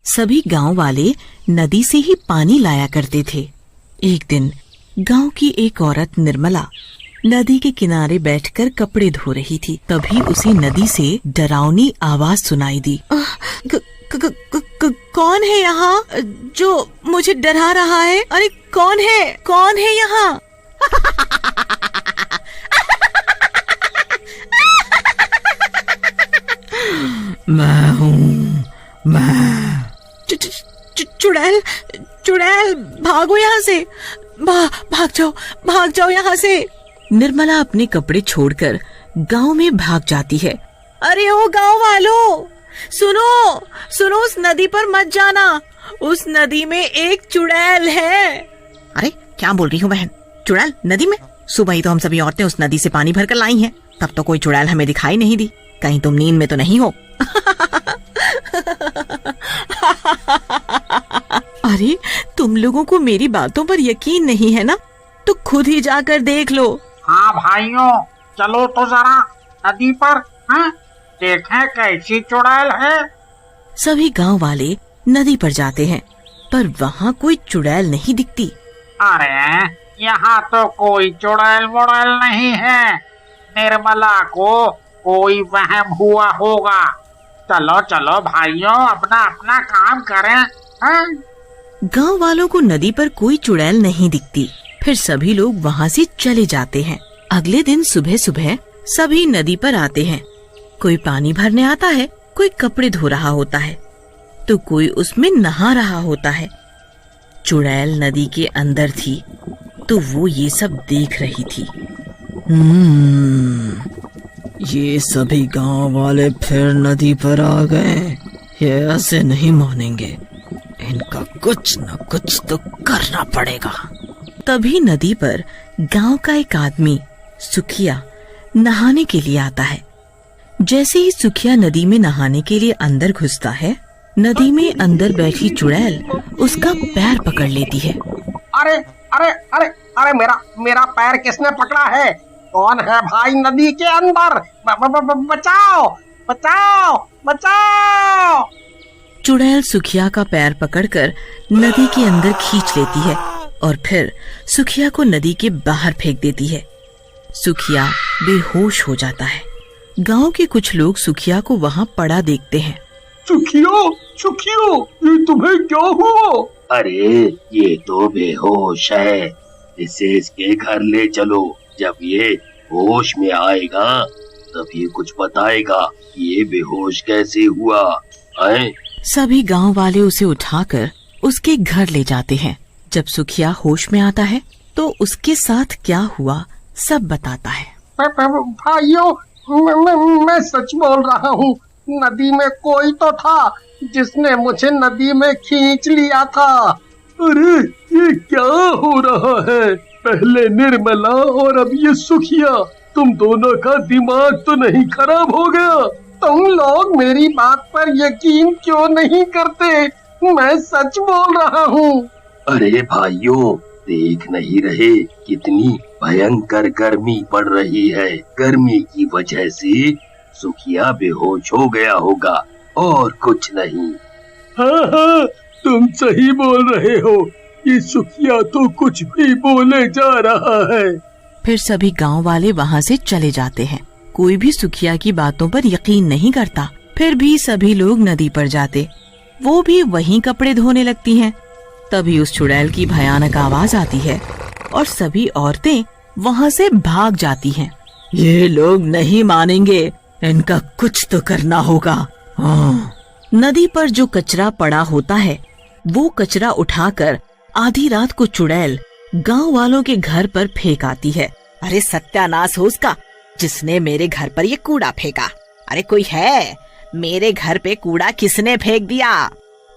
सभी गांव वाले नदी से ही पानी लाया करते थे। एक दिन गांव की एक औरत निर्मला नदी के किनारे बैठकर कपड़े धो रही थी। तभी उसे नदी से डरावनी आवाज सुनाई दी। कौन है यहाँ जो मुझे डरा रहा है? अरे कौन है यहाँ? मैं हूँ, मैं। चुड़ैल भागो यहाँ से, भाग जाओ यहाँ से। निर्मला अपने कपड़े छोड़कर गांव में भाग जाती है। अरे ओ गांव वालों, सुनो, उस नदी पर मत जाना, उस नदी में एक चुड़ैल है। अरे क्या बोल रही हूँ बहन? चुड़ैल नदी में? सुबह ही तो हम सभी औरतें उस नदी से पानी भरकर लाई हैं, तब तो कोई चुड़ैल हमें दिखाई नहीं दी। कहीं तुम नींद में तो नहीं हो? अरे तुम लोगों को मेरी बातों पर यकीन नहीं है ना, तो खुद ही जाकर देख लो। हाँ भाइयों, चलो तो जरा नदी पर, हाँ, देखें कैसी चुड़ैल है। सभी गांव वाले नदी पर जाते हैं, पर वहाँ कोई चुड़ैल नहीं दिखती। अरे यहाँ तो कोई चुड़ैल मुड़ैल नहीं है, निर्मला को कोई वहम हुआ होगा। चलो भाइयों, अपना काम करें, हाँ? गांव वालों को नदी पर कोई चुड़ैल नहीं दिखती। फिर सभी लोग वहाँ से चले जाते हैं। अगले दिन सुबह सुबह सभी नदी पर आते हैं। कोई पानी भरने आता है, कोई कपड़े धो रहा होता है, तो कोई उसमें नहा रहा होता है। चुड़ैल नदी के अंदर थी, तो वो ये सब देख रही थी। ये सभी गांव वाले फिर नदी पर आ गए। ये ऐसे नहीं मानेंगे, इनका कुछ न कुछ तो करना पड़ेगा। तभी नदी पर गांव का एक आदमी सुखिया नहाने के लिए आता है। जैसे ही सुखिया नदी में नहाने के लिए अंदर घुसता है, नदी में अंदर बैठी चुड़ैल उसका पैर पकड़ लेती है। अरे अरे अरे अरे मेरा पैर किसने पकड़ा है? कौन है भाई नदी के अंदर? बचाओ बचाओ बचाओ! चुड़ैल सुखिया का पैर पकड़कर नदी के अंदर खींच लेती है और फिर सुखिया को नदी के बाहर फेंक देती है। सुखिया बेहोश हो जाता है। गांव के कुछ लोग सुखिया को वहाँ पड़ा देखते हैं। सुखियो, ये तुम्हें क्या हुआ? अरे ये तो बेहोश है, इसे इसके घर ले चलो। जब ये होश में आएगा तब ये कुछ बताएगा कि ये बेहोश कैसे हुआ है। सभी गांव वाले उसे उठाकर उसके घर ले जाते हैं। जब सुखिया होश में आता है तो उसके साथ क्या हुआ सब बताता है। भाइयों, मैं सच बोल रहा हूँ, नदी में कोई तो था जिसने मुझे नदी में खींच लिया था। अरे ये क्या हो रहा है? पहले निर्मला और अब ये सुखिया, तुम दोनों का दिमाग तो नहीं खराब हो गया? तुम लोग मेरी बात पर यकीन क्यों नहीं करते? मैं सच बोल रहा हूँ। अरे भाइयों, देख नहीं रहे कितनी भयंकर गर्मी पड़ रही है। गर्मी की वजह से सुखिया बेहोश हो गया होगा और कुछ नहीं। हाँ, तुम सही बोल रहे हो। ये सुखिया तो कुछ भी बोले जा रहा है। फिर सभी गांव वाले वहाँ से चले जाते हैं। कोई भी सुखिया की बातों पर यकीन नहीं करता। फिर भी सभी लोग नदी पर जाते, वो भी वहीं कपड़े धोने लगती हैं। तभी उस चुड़ैल की भयानक आवाज आती है और सभी औरतें वहाँ से भाग जाती हैं। ये लोग नहीं मानेंगे, इनका कुछ तो करना होगा। हाँ। नदी पर जो कचरा पड़ा होता है, वो कचरा उठाकर आधी रात को चुड़ैल गांव वालों के घर पर फेंक आती है। अरे सत्यानाश हो उसका, जिसने मेरे घर पर ये कूड़ा फेंका। अरे कोई है? मेरे घर पे कूड़ा किसने फेंक दिया?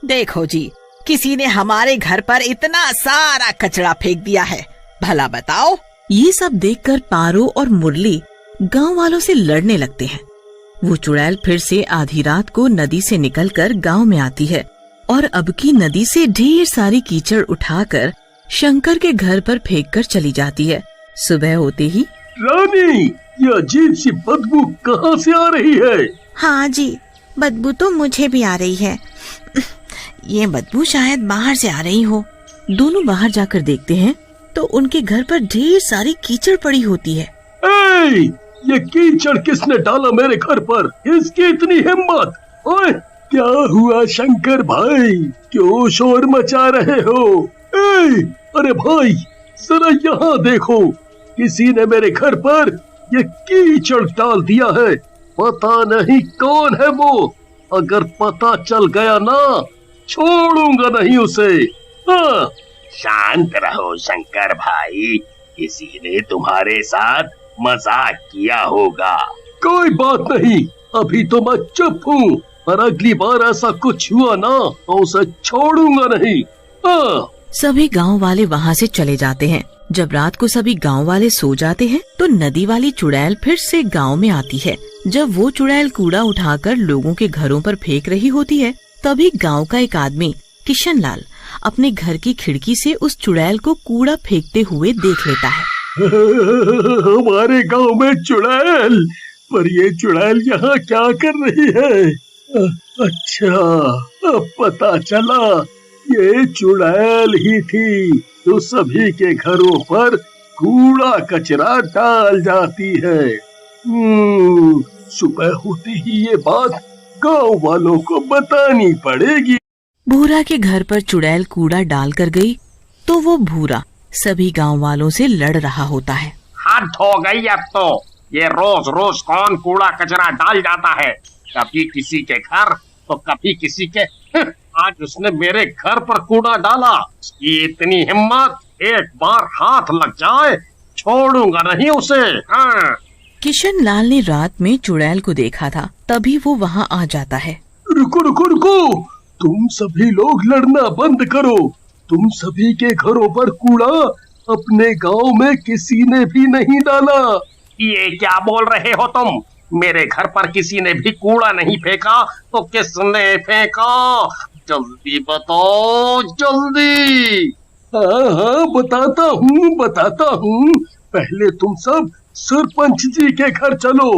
देखो जी, किसी ने हमारे घर पर इतना सारा कचरा फेंक दिया है, भला बताओ। ये सब देखकर पारो और मुरली गांव वालों से लड़ने लगते हैं। वो चुड़ैल फिर से आधी रात को नदी से निकलकर गांव में आती है और अब की नदी से ढेर सारी कीचड़ उठाकर शंकर के घर पर फेंककर चली जाती है। सुबह होते ही, रानी, ये अजीब सी बदबू कहाँ से आ रही है? हाँ जी, बदबू तो मुझे भी आ रही है। ये बदबू शायद बाहर से आ रही हो। दोनों बाहर जाकर देखते हैं तो उनके घर पर ढेर सारी कीचड़ पड़ी होती है। ए, ये कीचड़ किसने डाला मेरे घर पर? इसकी इतनी हिम्मत! ओए, क्या हुआ शंकर भाई, क्यों शोर मचा रहे हो? ए, अरे भाई जरा यहाँ देखो, किसी ने मेरे घर पर ये कीचड़ डाल दिया है। पता नहीं कौन है वो, अगर पता चल गया ना छोड़ूंगा नहीं उसे। हाँ। शांत रहो शंकर भाई, किसी ने तुम्हारे साथ मजाक किया होगा। कोई बात नहीं, अभी तो मैं चुप हूँ, पर अगली बार ऐसा कुछ हुआ ना तो उसे छोड़ूंगा नहीं। हाँ। सभी गांव वाले वहाँ से चले जाते हैं। जब रात को सभी गांव वाले सो जाते हैं तो नदी वाली चुड़ैल फिर से गांव में आती है। जब वो चुड़ैल कूड़ा उठाकर लोगों के घरों पर फेंक रही होती है, तभी गांव का एक आदमी किशन लाल अपने घर की खिड़की से उस चुड़ैल को कूड़ा फेंकते हुए देख लेता है। हमारे गांव में चुड़ैल, पर ये चुड़ैल यहाँ क्या कर रही है? अच्छा, अब पता चला, ये चुड़ैल ही थी जो सभी के घरों पर कूड़ा कचरा डाल जाती है। सुबह होते ही ये बात गांव वालों को बतानी पड़ेगी। भूरा के घर पर चुड़ैल कूड़ा डाल कर गई तो वो भूरा सभी गांव वालों से लड़ रहा होता है। हद हो गई अब तो, ये रोज रोज कौन कूड़ा कचरा डाल जाता है, कभी किसी के घर तो कभी किसी के। आज उसने मेरे घर पर कूड़ा डाला, उसकी इतनी हिम्मत, एक बार हाथ लग जाए छोड़ूंगा नहीं उसे। हाँ। किशन लाल ने रात में चुड़ैल को देखा था, तभी वो वहाँ आ जाता है। रुको रुको रुको, तुम सभी लोग लड़ना बंद करो। तुम सभी के घरों पर कूड़ा अपने गांव में किसी ने भी नहीं डाला। ये क्या बोल रहे हो तुम? मेरे घर पर किसी ने भी कूड़ा नहीं फेंका तो किसने फेंका? जल्दी बताओ जल्दी। हाँ, बताता हूँ। पहले तुम सब सरपंच जी के घर चलो,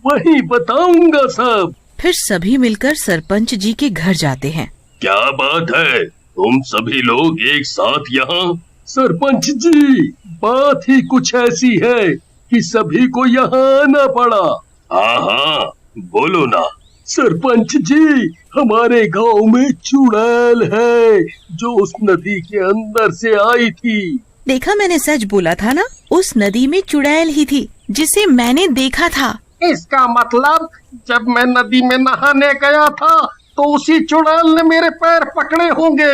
वहीं बताऊंगा सब। फिर सभी मिलकर सरपंच जी के घर जाते हैं। क्या बात है, तुम सभी लोग एक साथ यहाँ? सरपंच जी, बात ही कुछ ऐसी है कि सभी को यहाँ आना पड़ा। हाँ, बोलो ना। सरपंच जी, हमारे गांव में चुड़ैल है जो उस नदी के अंदर से आई थी। देखा, मैंने सच बोला था ना, उस नदी में चुड़ैल ही थी जिसे मैंने देखा था। इसका मतलब जब मैं नदी में नहाने गया था तो उसी चुड़ैल ने मेरे पैर पकड़े होंगे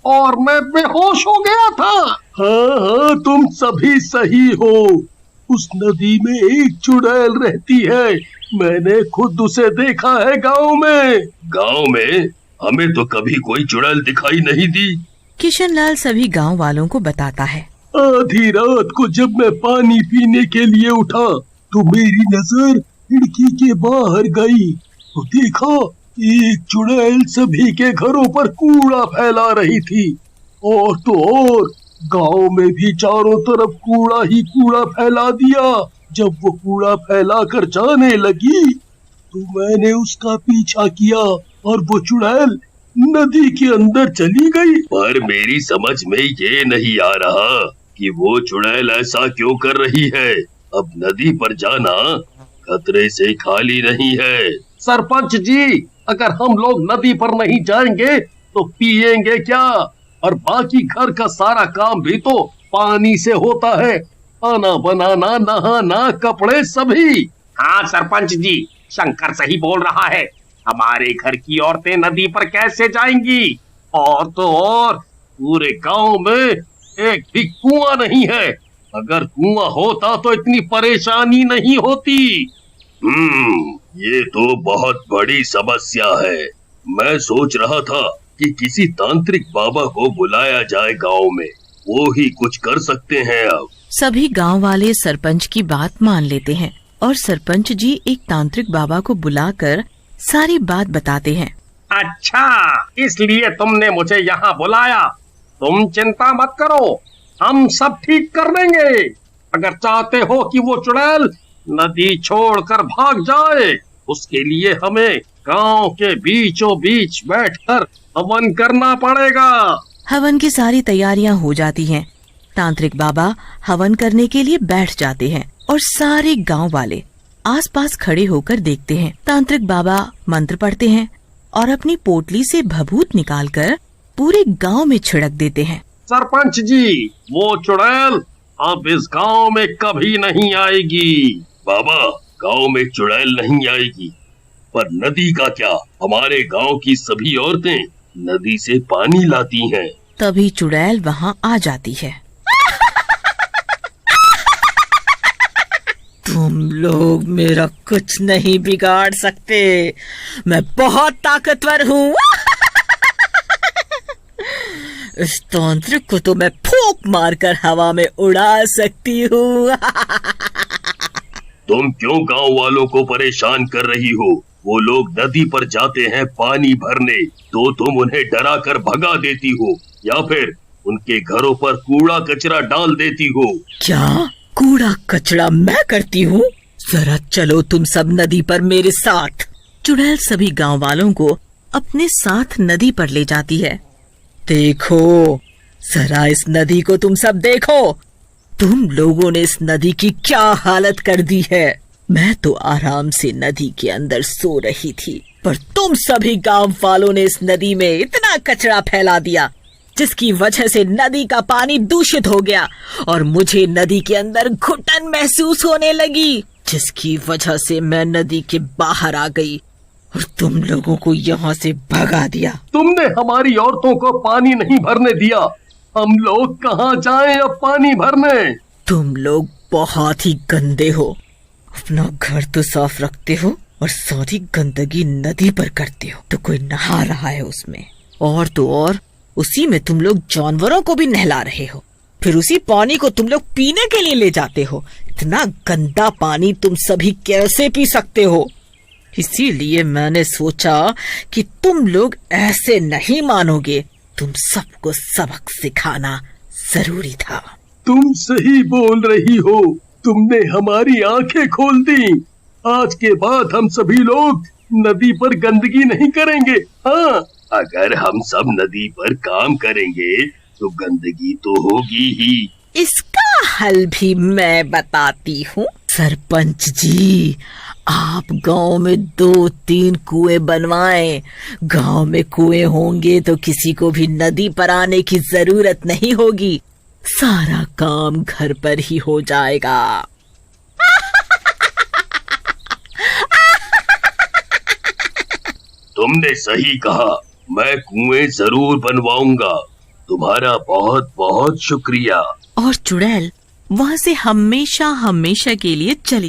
और मैं बेहोश हो गया था। हाँ, तुम सभी सही हो। उस नदी में एक चुड़ैल रहती है, मैंने खुद उसे देखा है गांव में। गांव में? हमें तो कभी कोई चुड़ैल दिखाई नहीं दी। किशन लाल सभी गांव वालों को बताता है। आधी रात को जब मैं पानी पीने के लिए उठा तो मेरी नजर खिड़की के बाहर गई तो देखा एक चुड़ैल सभी के घरों पर कूड़ा फैला रही थी। और तो और गांव में भी चारों तरफ कूड़ा ही कूड़ा फैला दिया। जब वो कूड़ा फैला कर जाने लगी तो मैंने उसका पीछा किया और वो चुड़ैल नदी के अंदर चली गई। पर मेरी समझ में ये नहीं आ रहा कि वो चुड़ैल ऐसा क्यों कर रही है। अब नदी पर जाना खतरे से खाली नहीं है। सरपंच जी, अगर हम लोग नदी पर नहीं जाएंगे तो पिएंगे क्या? और बाकी घर का सारा काम भी तो पानी से होता है, खाना बनाना, नहाना, कपड़े सभी। हाँ सरपंच जी, शंकर सही बोल रहा है। हमारे घर की औरतें नदी पर कैसे जाएंगी? और तो और पूरे गांव में एक भी कुआं नहीं है। अगर कुआं होता तो इतनी परेशानी नहीं होती। ये तो बहुत बड़ी समस्या है। मैं सोच रहा था कि किसी तांत्रिक बाबा को बुलाया जाए गांव में, वो ही कुछ कर सकते हैं। अब सभी गांव वाले सरपंच की बात मान लेते हैं और सरपंच जी एक तांत्रिक बाबा को बुलाकर सारी बात बताते हैं। अच्छा, इसलिए तुमने मुझे यहाँ बुलाया। तुम चिंता मत करो, हम सब ठीक कर देंगे। अगर चाहते हो कि वो चुड़ैल नदी छोड़कर भाग जाए, उसके लिए हमें गांव के बीचों बीच बैठकर हवन करना पड़ेगा। हवन की सारी तैयारियां हो जाती हैं। तांत्रिक बाबा हवन करने के लिए बैठ जाते हैं और सारे गांव वाले आसपास खड़े होकर देखते हैं। तांत्रिक बाबा मंत्र पढ़ते हैं और अपनी पोटली से भभूत निकालकर पूरे गांव में छिड़क देते हैं। सरपंच जी, वो चुड़ैल अब इस गांव में कभी नहीं आएगी। बाबा, गांव में चुड़ैल नहीं आएगी, पर नदी का क्या? हमारे गांव की सभी औरतें नदी से पानी लाती हैं। तभी चुड़ैल वहाँ आ जाती है। तुम लोग मेरा कुछ नहीं बिगाड़ सकते, मैं बहुत ताकतवर हूँ। इस तांत्रिक को तो मैं फूंक मारकर हवा में उड़ा सकती हूँ। तुम क्यों गांव वालों को परेशान कर रही हो? वो लोग नदी पर जाते हैं पानी भरने, तो तुम उन्हें डरा कर भगा देती हो या फिर उनके घरों पर कूड़ा कचरा डाल देती हो। क्या कूड़ा कचरा मैं करती हूँ? जरा चलो तुम सब नदी पर मेरे साथ। चुड़ैल सभी गांव वालों को अपने साथ नदी पर ले जाती है। देखो, जरा इस नदी को तुम सब देखो। तुम लोगों ने इस नदी की क्या हालत कर दी है। मैं तो आराम से नदी के अंदर सो रही थी, पर तुम सभी गांव वालों ने इस नदी में इतना कचरा फैला दिया, जिसकी वजह से नदी का पानी दूषित हो गया और मुझे नदी के अंदर घुटन महसूस होने लगी, जिसकी वजह से मैं नदी के बाहर आ गई और तुम लोगों को यहाँ से भगा दिया। तुमने हमारी औरतों को पानी नहीं भरने दिया, हम लोग कहाँ जाएं अब पानी भरने? तुम लोग बहुत ही गंदे हो। अपना घर तो साफ रखते हो और सारी गंदगी नदी पर करते हो, तो कोई नहा रहा है उसमें। और तो और उसी में तुम लोग जानवरों को भी नहला रहे हो, फिर उसी पानी को तुम लोग पीने के लिए ले जाते हो। इतना गंदा पानी तुम सभी कैसे पी सकते हो? इसीलिए मैंने सोचा कि तुम लोग ऐसे नहीं मानोगे, तुम सबको सबक सिखाना जरूरी था। तुम सही बोल रही हो, तुमने हमारी आंखें खोल दी। आज के बाद हम सभी लोग नदी पर गंदगी नहीं करेंगे। हाँ, अगर हम सब नदी पर काम करेंगे तो गंदगी तो होगी ही। इसका हल भी मैं बताती हूँ। सरपंच जी, आप गांव में 2-3 कुएं बनवाएं। गांव में कुएं होंगे तो किसी को भी नदी पर आने की जरूरत नहीं होगी, सारा काम घर पर ही हो जाएगा। तुमने सही कहा, मैं कुएं जरूर बनवाऊंगा। तुम्हारा बहुत बहुत शुक्रिया। और चुड़ैल वहाँ से हमेशा हमेशा के लिए चली